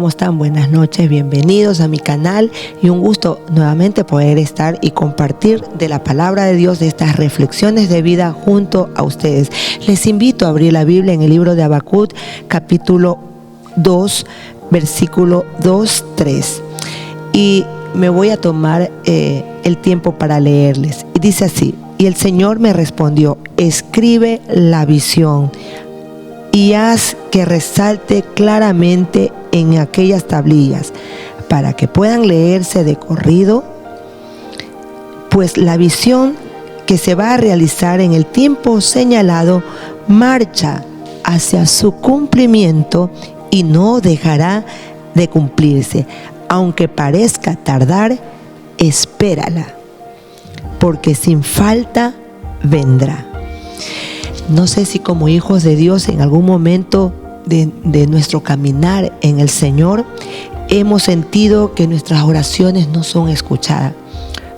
¿Cómo están? Buenas noches, bienvenidos a mi canal y un gusto nuevamente poder estar y compartir de la palabra de Dios, de estas reflexiones de vida junto a ustedes. Les invito a abrir la Biblia en el libro de Habacuc, capítulo 2, versículo 2-3. Y me voy a tomar el tiempo para leerles. Y dice así: y el Señor me respondió, escribe la visión y haz que resalte claramente en aquellas tablillas, para que puedan leerse de corrido, pues la visión que se va a realizar en el tiempo señalado marcha hacia su cumplimiento y no dejará de cumplirse. Aunque parezca tardar, espérala, porque sin falta vendrá. No sé si como hijos de Dios en algún momento de nuestro caminar en el Señor hemos sentido que nuestras oraciones no son escuchadas.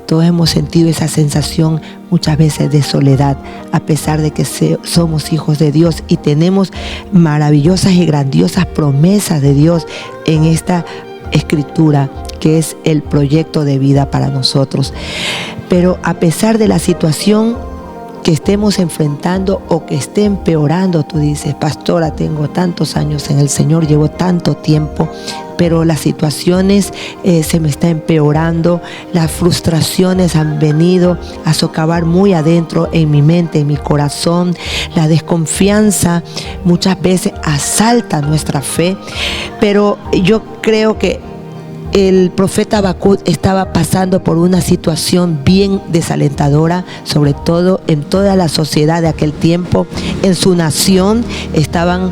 Todos hemos sentido esa sensación muchas veces de soledad, a pesar de que somos hijos de Dios y tenemos maravillosas y grandiosas promesas de Dios en esta escritura, que es el proyecto de vida para nosotros. Pero a pesar de la situación que estemos enfrentando o que esté empeorando, tú dices, pastora, tengo tantos años en el Señor, llevo tanto tiempo, pero las situaciones se me está empeorando, las frustraciones han venido a socavar muy adentro en mi mente, en mi corazón, la desconfianza muchas veces asalta nuestra fe, pero yo creo que el profeta Habacuc estaba pasando por una situación bien desalentadora, sobre todo en toda la sociedad de aquel tiempo. En su nación estaban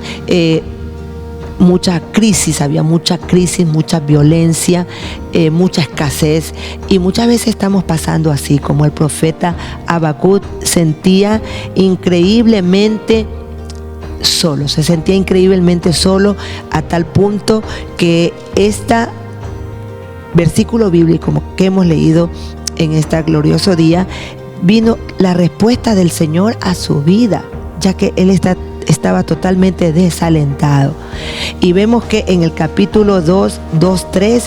mucha crisis, había mucha crisis, mucha violencia, mucha escasez, y muchas veces estamos pasando así, como el profeta Habacuc sentía increíblemente solo, se sentía increíblemente solo, a tal punto que versículo bíblico que hemos leído en este glorioso día, vino la respuesta del Señor a su vida, ya que él estaba totalmente desalentado. Y vemos que en el capítulo 2:3,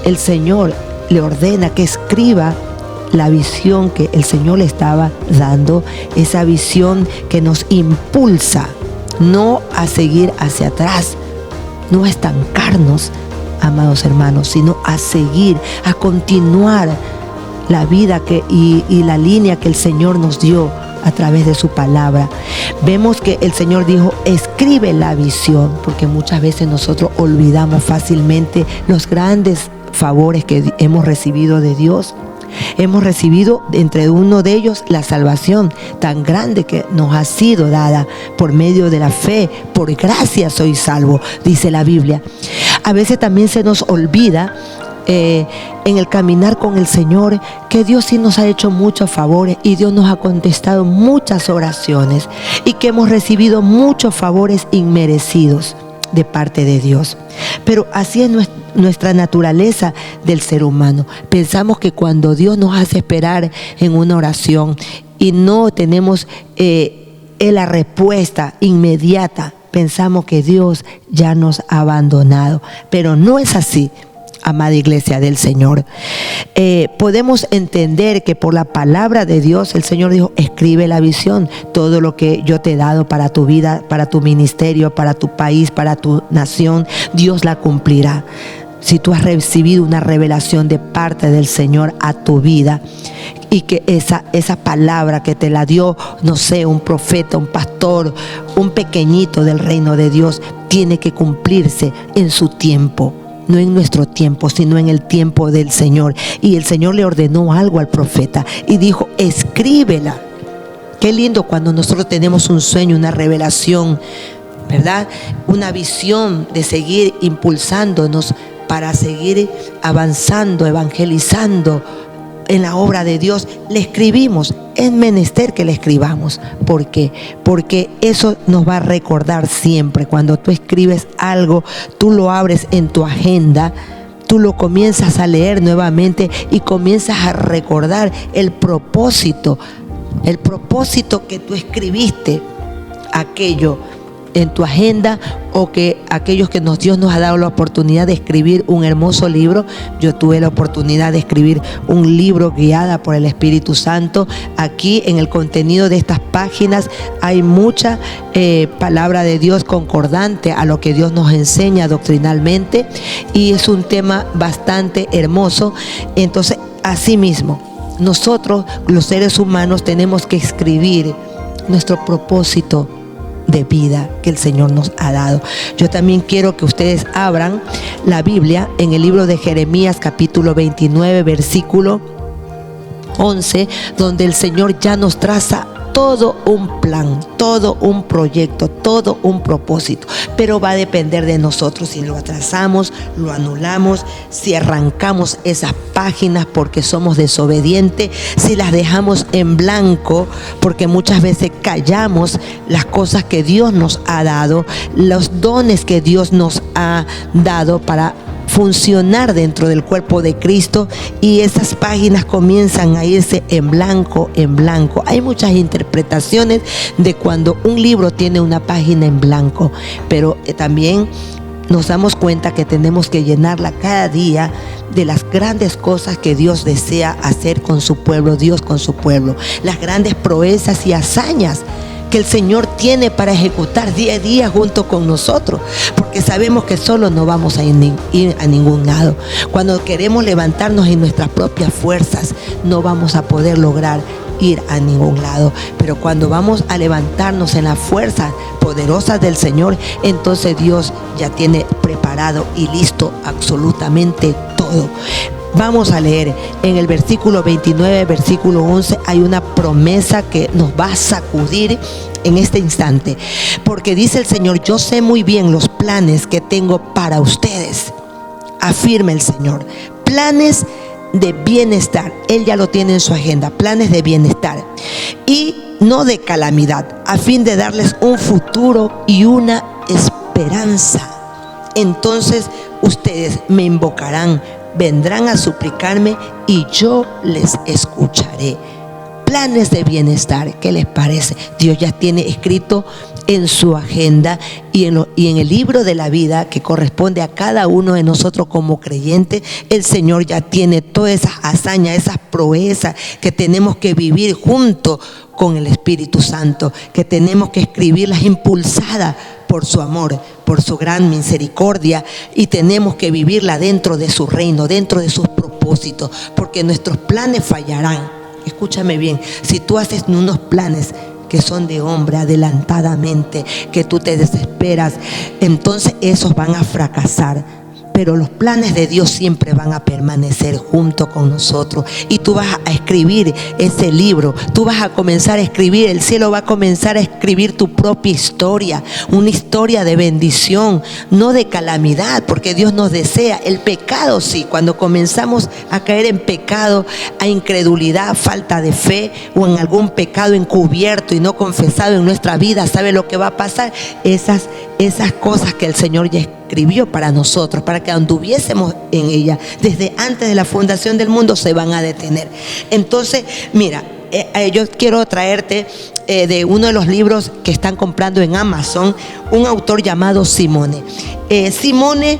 el Señor le ordena que escriba la visión que el Señor le estaba dando, esa visión que nos impulsa no a seguir hacia atrás, no a estancarnos, amados hermanos, sino a seguir, a continuar la vida y la línea que el Señor nos dio a través de su palabra. Vemos que el Señor dijo, escribe la visión, porque muchas veces nosotros olvidamos fácilmente los grandes favores que hemos recibido de Dios. Hemos recibido entre uno de ellos la salvación tan grande que nos ha sido dada por medio de la fe. Por gracia soy salvo, dice la Biblia. A veces también se nos olvida en el caminar con el Señor que Dios sí nos ha hecho muchos favores y Dios nos ha contestado muchas oraciones y que hemos recibido muchos favores inmerecidos de parte de Dios. Pero así es nuestra naturaleza del ser humano. Pensamos que cuando Dios nos hace esperar en una oración y no tenemos la respuesta inmediata, pensamos que Dios ya nos ha abandonado. Pero no es así, amada iglesia del Señor. Podemos entender que por la palabra de Dios el Señor dijo, escribe la visión, todo lo que yo te he dado para tu vida, para tu ministerio, para tu país, para tu nación, Dios la cumplirá. Si tú has recibido una revelación de parte del Señor a tu vida, y que esa palabra que te la dio, no sé, un profeta, un pastor, un pequeñito del reino de Dios, tiene que cumplirse en su tiempo. No en nuestro tiempo, sino en el tiempo del Señor. Y el Señor le ordenó algo al profeta y dijo, escríbela. Qué lindo cuando nosotros tenemos un sueño, una revelación, ¿verdad? Una visión de seguir impulsándonos para seguir avanzando, evangelizando en la obra de Dios. Le escribimos, es menester que le escribamos. ¿Por qué? Porque eso nos va a recordar siempre. Cuando tú escribes algo, tú lo abres en tu agenda, tú lo comienzas a leer nuevamente y comienzas a recordar el propósito que tú escribiste aquello en tu agenda, o que aquellos que Dios nos ha dado la oportunidad de escribir un hermoso libro. Yo tuve la oportunidad de escribir un libro guiada por el Espíritu Santo. Aquí en el contenido de estas páginas hay mucha palabra de Dios concordante a lo que Dios nos enseña doctrinalmente, y es un tema bastante hermoso. Entonces, asimismo, nosotros los seres humanos tenemos que escribir nuestro propósito de vida que el Señor nos ha dado. Yo también quiero que ustedes abran la Biblia en el libro de Jeremías capítulo 29 versículo 11, donde el Señor ya nos traza todo un plan, todo un proyecto, todo un propósito, pero va a depender de nosotros si lo atrasamos, lo anulamos, si arrancamos esas páginas porque somos desobedientes, si las dejamos en blanco porque muchas veces callamos las cosas que Dios nos ha dado, los dones que Dios nos ha dado para funcionar dentro del cuerpo de Cristo, y esas páginas comienzan a irse en blanco, en blanco. Hay muchas interpretaciones de cuando un libro tiene una página en blanco, pero también nos damos cuenta que tenemos que llenarla cada día de las grandes cosas que Dios desea hacer con su pueblo, Dios con su pueblo, las grandes proezas y hazañas que el Señor tiene para ejecutar día a día junto con nosotros, porque sabemos que solo no vamos a ir a ningún lado. Cuando queremos levantarnos en nuestras propias fuerzas, no vamos a poder lograr ir a ningún lado, pero cuando vamos a levantarnos en las fuerzas poderosas del Señor, entonces Dios ya tiene preparado y listo absolutamente todo. Vamos a leer en el versículo 29, versículo 11, hay una promesa que nos va a sacudir en este instante, porque dice el Señor: yo sé muy bien los planes que tengo para ustedes, afirma el Señor, planes de bienestar. Él ya lo tiene en su agenda, planes de bienestar y no de calamidad, a fin de darles un futuro y una esperanza. Entonces ustedes me invocarán, vendrán a suplicarme y yo les escucharé. Planes de bienestar, ¿qué les parece? Dios ya tiene escrito en su agenda y en el libro de la vida que corresponde a cada uno de nosotros como creyentes. El Señor ya tiene todas esas hazañas, esas proezas que tenemos que vivir junto con el Espíritu Santo, que tenemos que escribirlas impulsadas por su amor, por su gran misericordia, y tenemos que vivirla dentro de su reino, dentro de sus propósitos, porque nuestros planes fallarán. Escúchame bien, si tú haces unos planes que son de hombre adelantadamente, que tú te desesperas, entonces esos van a fracasar. Pero los planes de Dios siempre van a permanecer junto con nosotros, y tú vas a escribir ese libro, tú vas a comenzar a escribir, el cielo va a comenzar a escribir tu propia historia, una historia de bendición, no de calamidad, porque Dios nos desea. El pecado sí, cuando comenzamos a caer en pecado, a incredulidad, falta de fe, o en algún pecado encubierto y no confesado en nuestra vida, ¿sabe lo que va a pasar? Esas cosas que el Señor ya escribió para nosotros, para que anduviésemos en ella desde antes de la fundación del mundo, se van a detener. Entonces, mira, yo quiero traerte de uno de los libros que están comprando en Amazon, un autor llamado Simone. Simone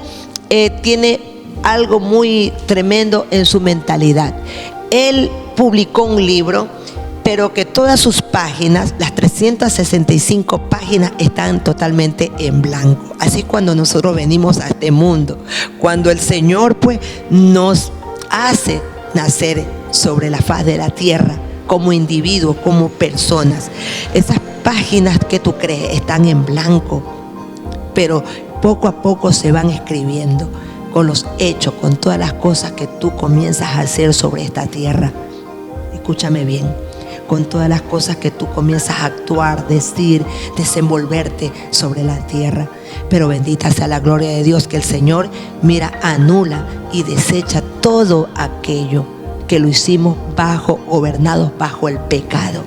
tiene algo muy tremendo en su mentalidad. Él publicó un libro, pero que todas sus páginas, las 365 páginas, están totalmente en blanco. Así cuando nosotros venimos a este mundo, cuando el Señor pues nos hace nacer sobre la faz de la tierra como individuos, como personas, esas páginas que tú crees están en blanco, pero poco a poco se van escribiendo con los hechos, con todas las cosas que tú comienzas a hacer sobre esta tierra. Escúchame bien, con todas las cosas que tú comienzas a actuar, decir, desenvolverte sobre la tierra. Pero bendita sea la gloria de Dios, que el Señor, mira, anula y desecha todo aquello que lo hicimos gobernados bajo el pecado.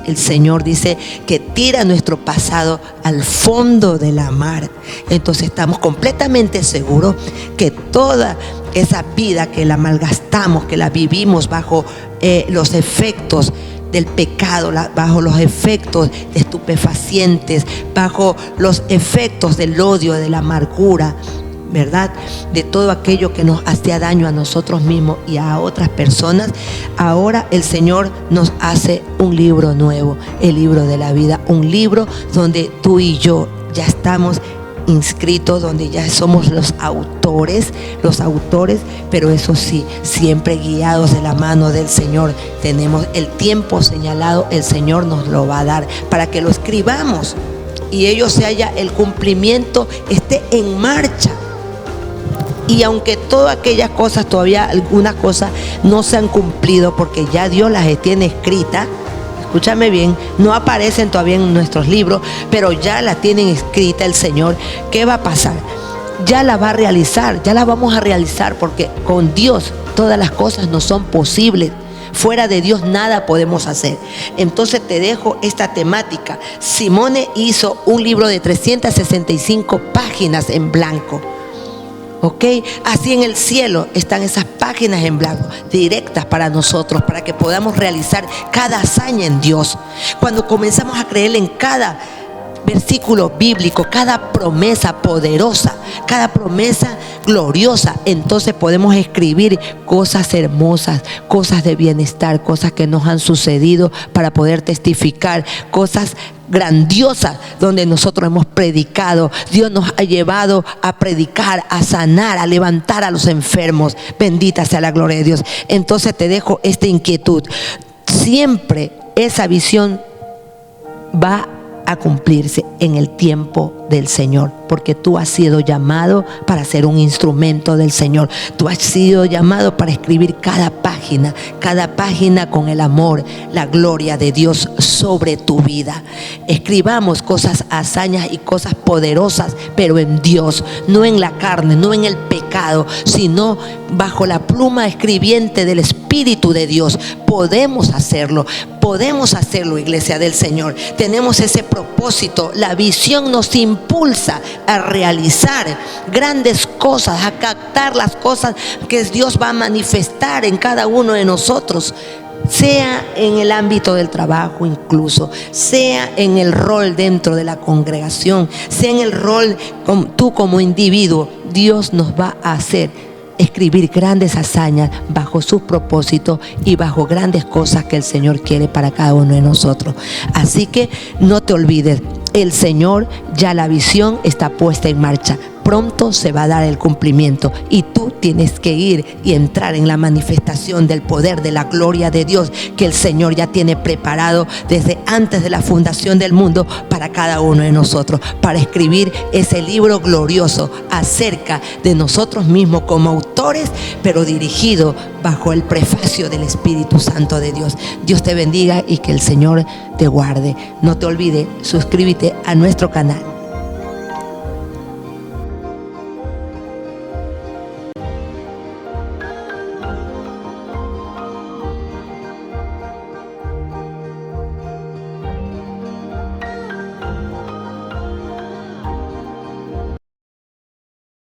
el Señor dice que tira nuestro pasado al fondo de la mar. Entonces estamos completamente seguros que toda esa vida que la malgastamos, que la vivimos bajo los efectos del pecado, bajo los efectos de estupefacientes, bajo los efectos del odio, de la amargura, ¿verdad? De todo aquello que nos hacía daño a nosotros mismos y a otras personas. Ahora el Señor nos hace un libro nuevo, el libro de la vida, un libro donde tú y yo ya estamos inscritos, donde ya somos los autores, pero eso sí, siempre guiados de la mano del Señor. Tenemos el tiempo señalado, el Señor nos lo va a dar para que lo escribamos y ello se haya, el cumplimiento esté en marcha. Y aunque todas aquellas cosas, todavía algunas cosas no se han cumplido porque ya Dios las tiene escritas, escúchame bien, no aparecen todavía en nuestros libros, pero ya la tienen escrita el Señor. ¿Qué va a pasar? Ya la va a realizar, ya la vamos a realizar, porque con Dios todas las cosas no son posibles. Fuera de Dios nada podemos hacer. Entonces te dejo esta temática. Simone hizo un libro de 365 páginas en blanco. ¿Ok? Así en el cielo están esas páginas en blanco, directas para nosotros, para que podamos realizar cada hazaña en Dios. Cuando comenzamos a creer en cada versículo bíblico, cada promesa poderosa, cada promesa gloriosa, entonces podemos escribir cosas hermosas, cosas de bienestar, cosas que nos han sucedido para poder testificar, cosas grandiosas donde nosotros hemos predicado. Dios nos ha llevado a predicar, a sanar, a levantar a los enfermos. Bendita sea la gloria de Dios. Entonces te dejo esta inquietud. Siempre esa visión va a cumplirse en el tiempo del Señor, porque tú has sido llamado para ser un instrumento del Señor. Tú has sido llamado para escribir cada página con el amor, la gloria de Dios sobre tu vida. Escribamos cosas, hazañas y cosas poderosas, pero en Dios, no en la carne, no en el pecado, sino bajo la pluma escribiente del Espíritu de Dios. Podemos hacerlo, iglesia del Señor. Tenemos ese propósito. La visión nos impulsa a realizar grandes cosas, a captar las cosas que Dios va a manifestar en cada uno de nosotros, sea en el ámbito del trabajo, incluso sea en el rol dentro de la congregación, sea en el rol tú como individuo. Dios nos va a hacer escribir grandes hazañas bajo sus propósitos y bajo grandes cosas que el Señor quiere para cada uno de nosotros. Así que no te olvides, el Señor, ya la visión está puesta en marcha. Pronto se va a dar el cumplimiento y tú tienes que ir y entrar en la manifestación del poder, de la gloria de Dios que el Señor ya tiene preparado desde antes de la fundación del mundo para cada uno de nosotros, para escribir ese libro glorioso acerca de nosotros mismos como autores, pero dirigido bajo el prefacio del Espíritu Santo de Dios. Dios te bendiga y que el Señor te guarde. No te olvides, suscríbete a nuestro canal.